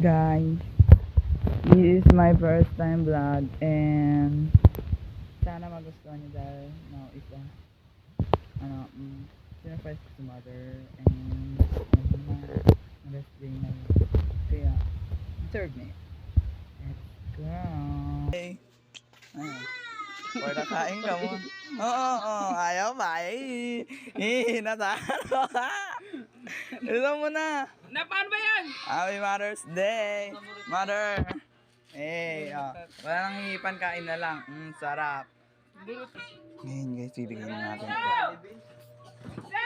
Guys, this is my first time vlog and sana magustuhan niyo dahil no, isa sinurprise ko si mother and rest day na yun. Kaya serve me. Let's go. Hey. Ayun. Para kain ka mo. Oo, ayaw ba? Natalo ka. Ito mo na. Paano ba yan? Happy Mother's Day. Mother. Wala nang hihipan, kain na lang. Sarap. Ngayon guys, bibigyan na natin ito.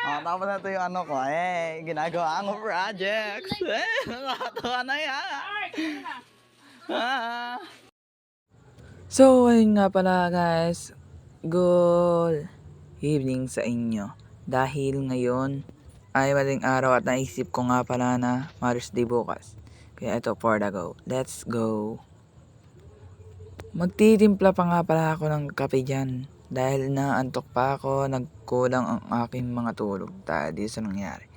Tapos na ito yung ano ko. Ginagawa ko projects. Nakakatawa na yan. So, ayun nga pala guys. Good evening sa inyo. Dahil ngayon ay maling araw at naisip ko nga pala na Mother's Day bukas. Kaya ito, for the go. Let's go. Magtitimpla pa nga pala ako ng kape dyan. Dahil naantok pa ako, nagkulang ang aking mga tulog dahil sa nangyari.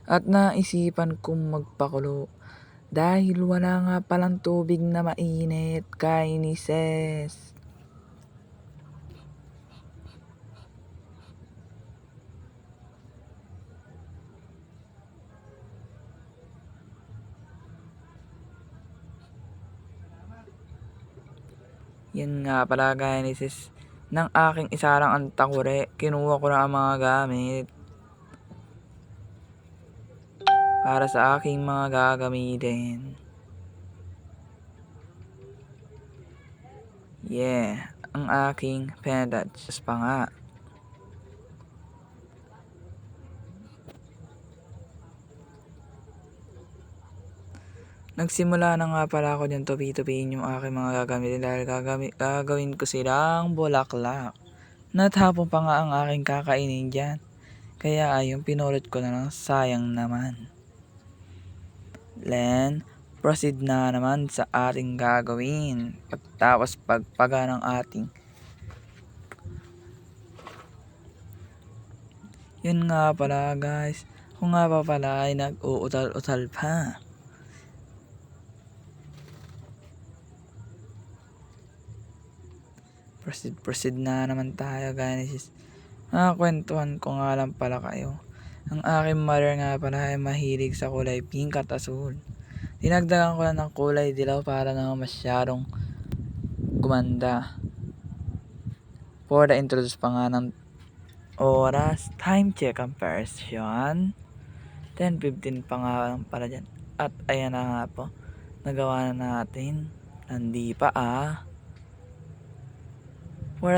At naisipan kong magpakulo. Dahil wala nga palang tubig na mainit, kainises. Yan nga pala kainises. Ng aking isarang antakure, kinuha ko na ang mga gamit. Para sa aking mga gagamitin. Yeah, ang aking pendant pa nga. Nagsimula na nga pala ako dyan tupi-tupiin yung aking mga gagamitin dahil gagawin ko silang bulaklak. Natapon pa nga ang aking kakainin dyan. Kaya ayun, pinulot ko na lang, sayang naman. Then, proceed na naman sa ating gagawin. Pagtapos pagpaga ng ating. Yun nga pala guys. Kung nga pa pala ay nag-uutal-utal pa. Proceed na naman tayo guys. Kwentuhan ko nga lang pala kayo. Ang aking mother nga pala ay mahilig sa kulay pink at asul. Dinagdagan ko lang ng kulay dilaw para naman masyadong gumanda. For the introduce pa nga ng oras, time check ang version. 10:15 pa nga lang pala dyan. At ayan na nga po. Nagawa na natin. Hindi pa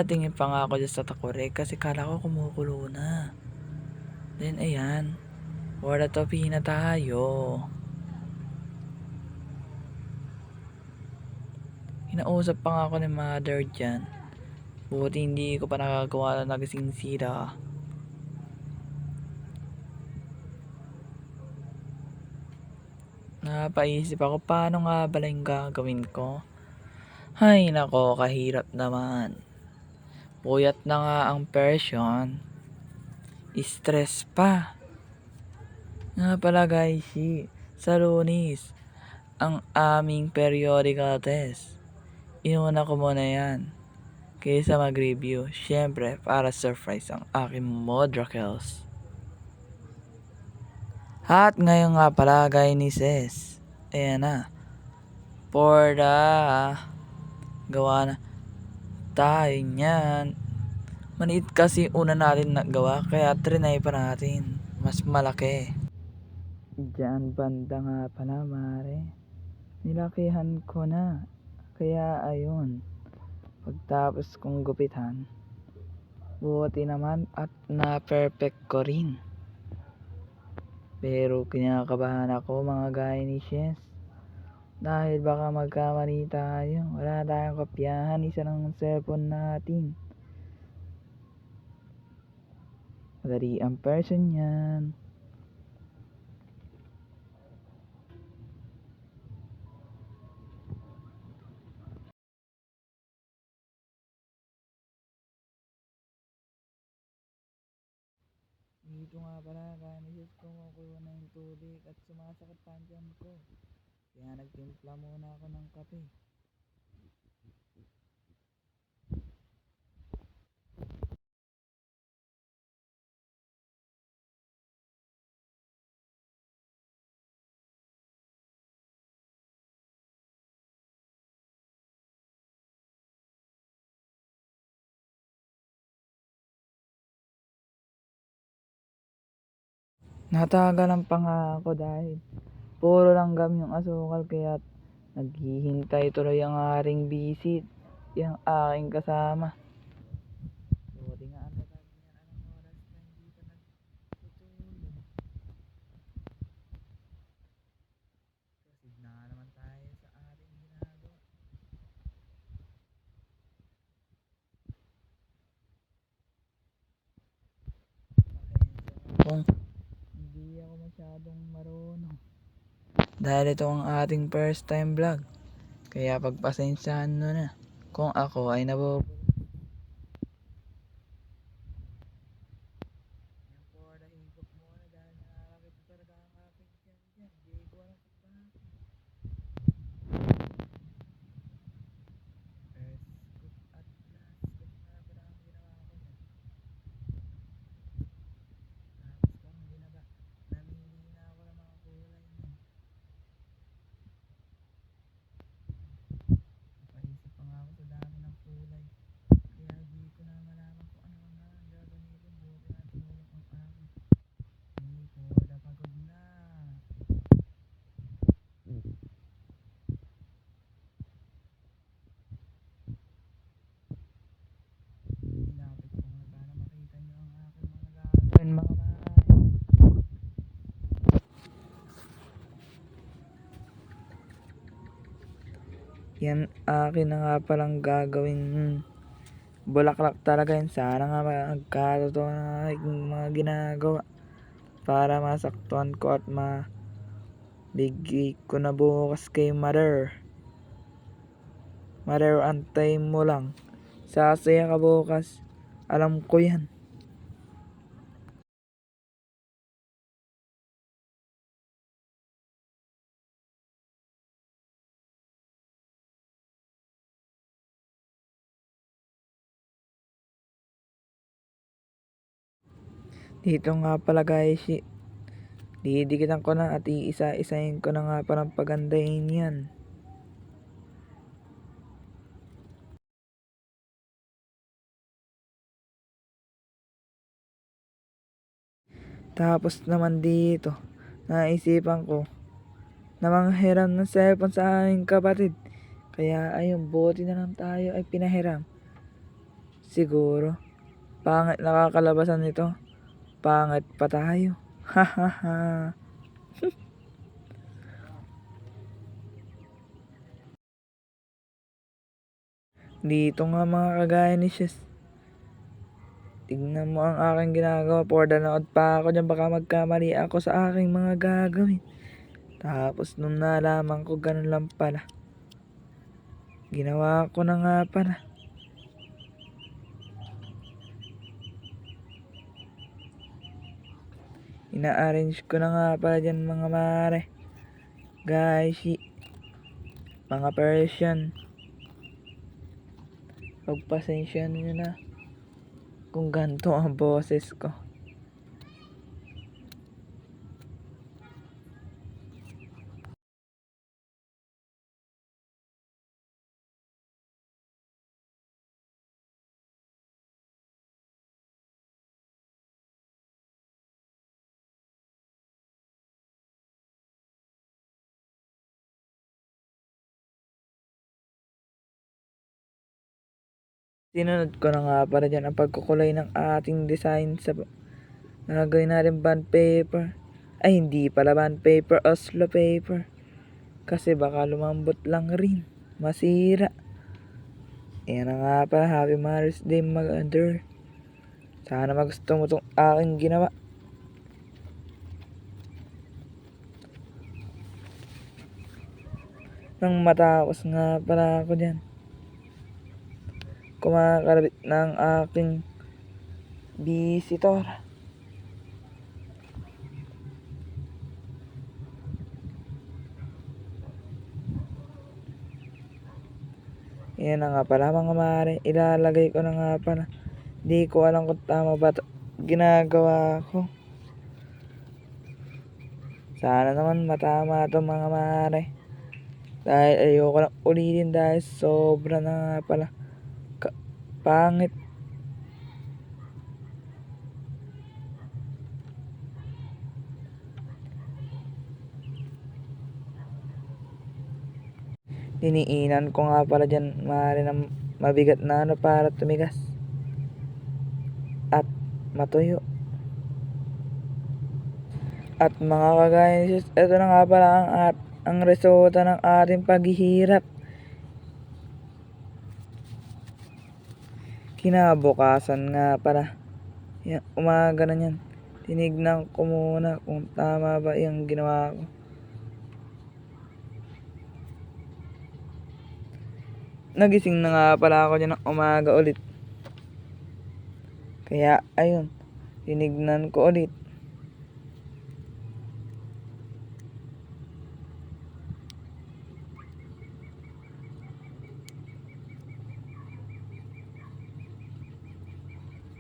tingin pa nga ako dyan sa takore kasi kala ko kumukulo na. Then ayan. Wala topi na tayo. Kinausap pa nga ako ni mother dyan. Buti hindi ko pa nakagawa na nagising sira. Napaisip ako paano nga ba yung gagawin ko. Ay nako, kahirap naman. Puyat na nga ang version. Stress pa. Nga pala guys, sa Lunes, ang aming periodical test. Inuna ko muna yan. Kaysa mag-review, syempre para surprise ang aking modrakels. At ngayon nga pala guys, ayan na. For the gawa na tayo niyan. Maliit kasi una natin nagawa kaya trinay pa natin. Mas malaki. Diyan banda nga pala mare. Nilakihan ko na. Kaya ayun. Pagtapos kong gupitan. Buti naman at na-perfect ko rin. Pero kinakabahan ako mga guys. Dahil baka magkamali tayo. Wala tayong kopyahan. Isa ng cellphone natin. Madali ang person yan. Dito nga pala guys, kumukulo na yung tubig at sumasakit pa ang tiyan ko. Kaya nagtimpla muna ako ng kape. Natagalan pa nga ako dahil puro langgam yung asukal, kaya naghihintay tuloy ang aring bisit, yung aking kasama. Buti nga ang tagal niya, anong oras na hindi ka nagtutulog. Proceed na nga naman tayo sa ating ginagawa. Pasensya na kung hindi ako masyadong marunong, dahil ito ang ating first time vlog, kaya pagpasensyahan nyo na kung ako ay nabobo. Yan po, nahigop muna dahil nakakakit talaga ang aking tiyan dyan. Hindi ko alam kung bakit. First scoop at last scoop nga pala ang ginawa ko dyan. Tapos kung hindi na ba, namili na ako ng mga kulay niyan. Napaisip pa nga ako sa dami ng kulay, kaya di ko na malaman kung ano nga ang gagamitin. Buti na tumulong ang aking Nicola, pagod na. Ilapit ko nga para makita nyo ang aking mga gagawin, mga maaari. Yan akin na nga palang gagawin bulaklak talaga yun. Sana nga magkatotoo na aking mga ginagawa para masaktuhan ko at mabigay ko na bukas kay mother. Mother, antayin mo lang, sasaya ka bukas, alam ko yan. Dito nga pala guys, didikitan ko na at iisa-isahin ko na nga palang pagandahin yan. Tapos naman dito, naisipan ko na manghiram ng cellphone sa aking kapatid. Kaya ayun, buti na lang tayo ay pinahiram. Siguro, pangit nakakalabasan nito, pangit pa tayo. Hahaha. Dito nga mga kagaya ni Shes, tignan mo ang aking ginagawa. For the nood pa ako dyan, baka magkamali ako sa aking mga gagawin. Tapos nung nalaman ko ganun lang pala, ginawa ko na nga pala. Ina-arrange ko na nga pala dyan mga mare. Guys, mga Persian, pagpasensya nyo na kung ganito ang boses ko. Sinunod ko na nga pala dyan ang pagkukulay ng ating design sa gagawin natin bond paper. Ay, hindi pala bond paper, Oslo paper. Kasi baka lumambot lang rin, masira. Ayan na nga pala, Happy Mother's Day mother. Sana magustuhan mo itong aking ginawa. Nang matapos nga pala ako dyan, kumakalabit ng aking visitor. Yan na nga pala mga mare, ilalagay ko na nga pala. Di ko alam kung tama ba ginagawa ko. Sana naman matama to mga mare. Dahil ayoko lang ulitin dahil sobra na nga pala pangit. Diniinan ko nga pala dyan mare ng mabigat na para tumigas at matuyo. At mga kagayos, ito na nga pala ang resulta ng ating paghihirap. Kinabukasan nga pala, yan, umaga na yan, tinignan ko muna kung tama ba yung ginawa ko. Nagising na nga pala ako dyan ng umaga ulit. Kaya ayun, tinignan ko ulit.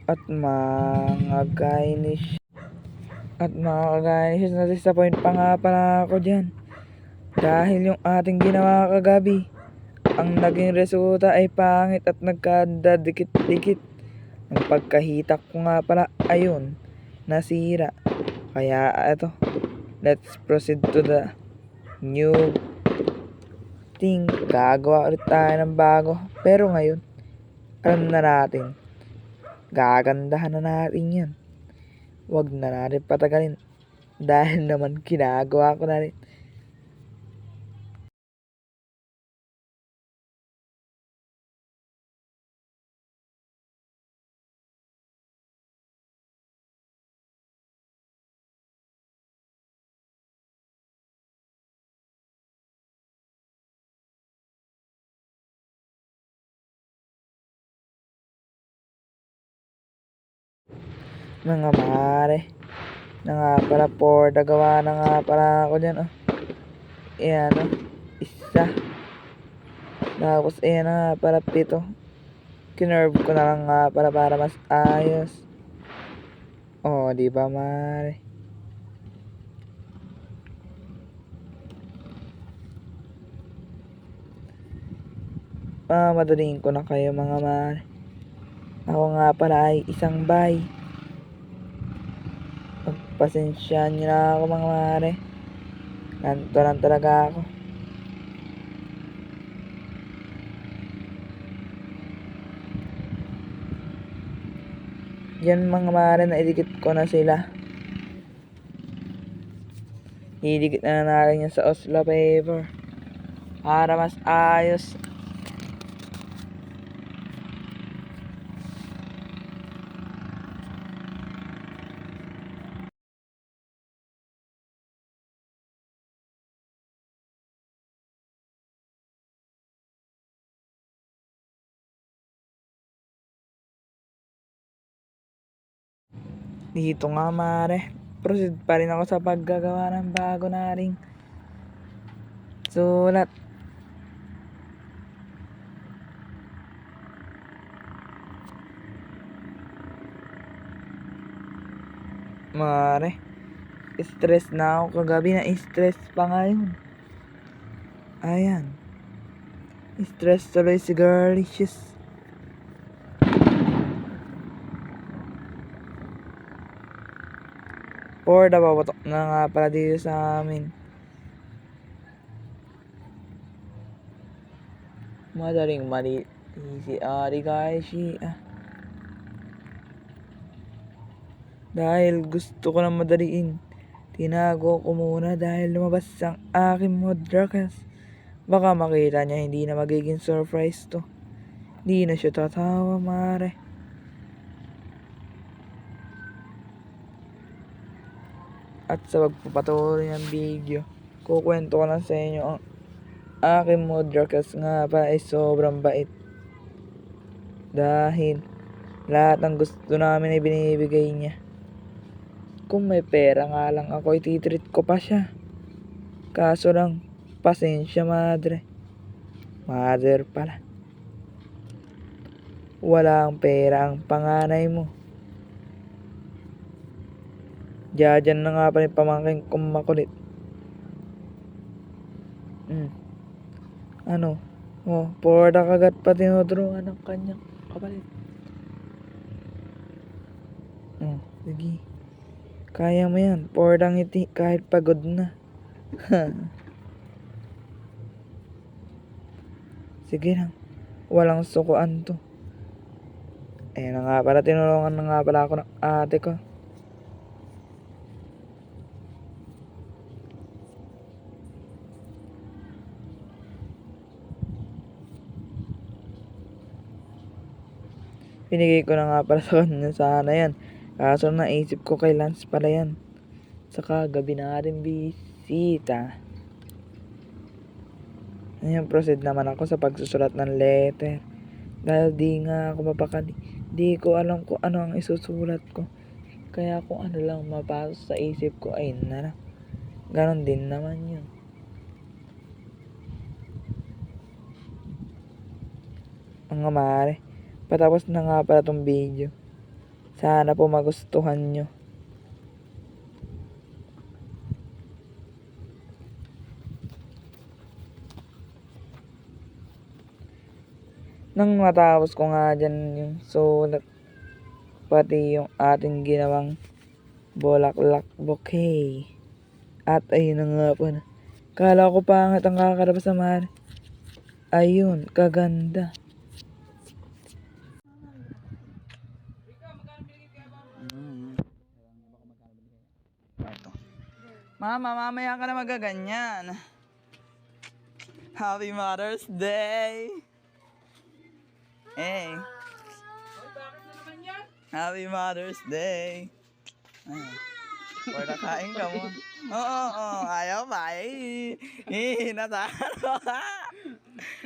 At mga kagayos, na-disappoint pa nga pala ako dyan. Dahil yung ating ginawa kagabi, ang naging resulta ay pangit at nagkadadikit-dikit. Ang pagkahitak ko nga pala, ayun, nasira. Kaya ito, let's proceed to the new thing. Gagawa ulit tayo ng bago. Pero ngayon, alam na natin, gagandahan na natin yan. Huwag na natin patagalin. Dahil naman ginagawa ko na rin. Mga mare, na nga pala gawa na nga pala ako dyan. Ayan isa. Tapos ayan na nga pala 7. Kinerve ko na lang nga para mas ayos. Di ba mare? Madaling ko na kayo mga mare. Ako nga pala ay isang bay. Pagpasensyaan nyo na ako mga mare. Ganto lang talaga ako. Yan mga mare, naidikit ko na sila. Idikit na natin yan sa Oslo paper para mas ayos. Dito nga mare, proceed pa rin ako sa paggagawa ng bago na ring sulat. Mare, stress na ako kagabi, na stress pa ngayon. Ayan, stress tuloy si Girlicious. For the babatok na nga pala dito sa amin. Madaling mali si Ari guys. Dahil gusto ko na madaliin, tinago ko muna dahil lumabas ang aking Modrakas. Baka makita niya hindi na magiging surprise to. Hindi na siya tatawa mare. At sa pagpapatuloy ng video, kukwento ko lang sa inyo ang aking Modrakas nga pa ay sobrang bait. Dahil lahat ng gusto namin ay binibigay niya. Kung may pera nga lang ako, ititreat ko pa siya. Kaso lang, pasensya madre. Mother pala. Walang pera ang panganay mo. Diyan na nga pala yung pamangkin kong makulit. Ano? Oh, porda kagat pa tinutulungan ng kanyang kapalit. Oh, sige. Kaya mo yan. Porda ngiti kahit pagod na. Sige lang. Walang sukuan to. Na nga pala, tinulungan na nga pala ako ng ate ko. Binigay ko na nga pala sa kanya sana yan. Kaso naisip ko kay Lance pala yan. Saka gabi na nga rin bisita. Ngayon proceed naman ako sa pagsusulat ng letter. Dahil di nga ako mapakali. Di ko alam kung ano ang isusulat ko. Kaya kung ano lang mapasok sa isip ko ay na. Ganon din naman yun. Ang amare. Patapos na nga pala tong video. Sana po magustuhan nyo. Nang matapos ko nga dyan yung sulat, pati yung ating ginawang bulaklak bouquet. At ayun na nga po na. Kala ko pangit ang kakalabas sa mare. Ayun, kaganda. Mama, mamaya ka na magaganyan. Happy Mother's Day! Hey! Happy Mother's Day! Para kain ka mo. Oo, ayaw ba? Natalo ka!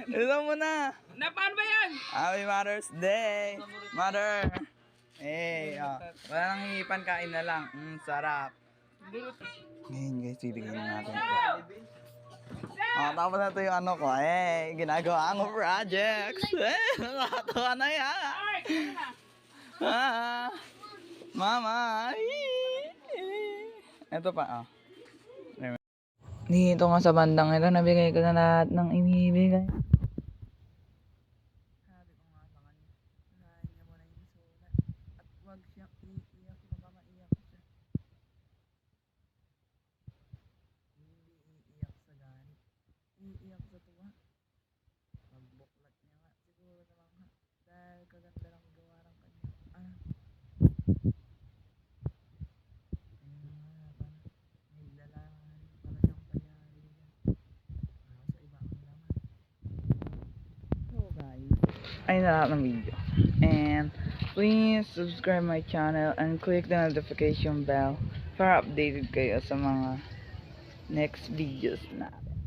Ito mo na! Paano ba yan? Happy Mother's Day! Mother! Wala nang hihipan, kain na lang. Sarap. Ngayon guys, bibigyan natin ito. Tapos na ito yung ano ko. Ginagawa ko projects. Nakakatawa na yan. Mama. Ito pa, Dito nga sa bandang ito, nabigay ko na lahat ng ibibigay. Sabi ko nga sa kanya, unahin niya muna yung sulat. At huwag siyang iiyak, baka maiyak siya. Hindi iiyak sa galit. Iiyak sa tuwa. Magbuklat niya nga. Siguro naman nga. Dahil kaganda lang gawa ng kanya. May lalaman para siyang payari yan. Sa iba ang laman. So guys, ayun na lahat ng video. And please subscribe my channel and click the notification bell para updated kayo sa mga next videos natin.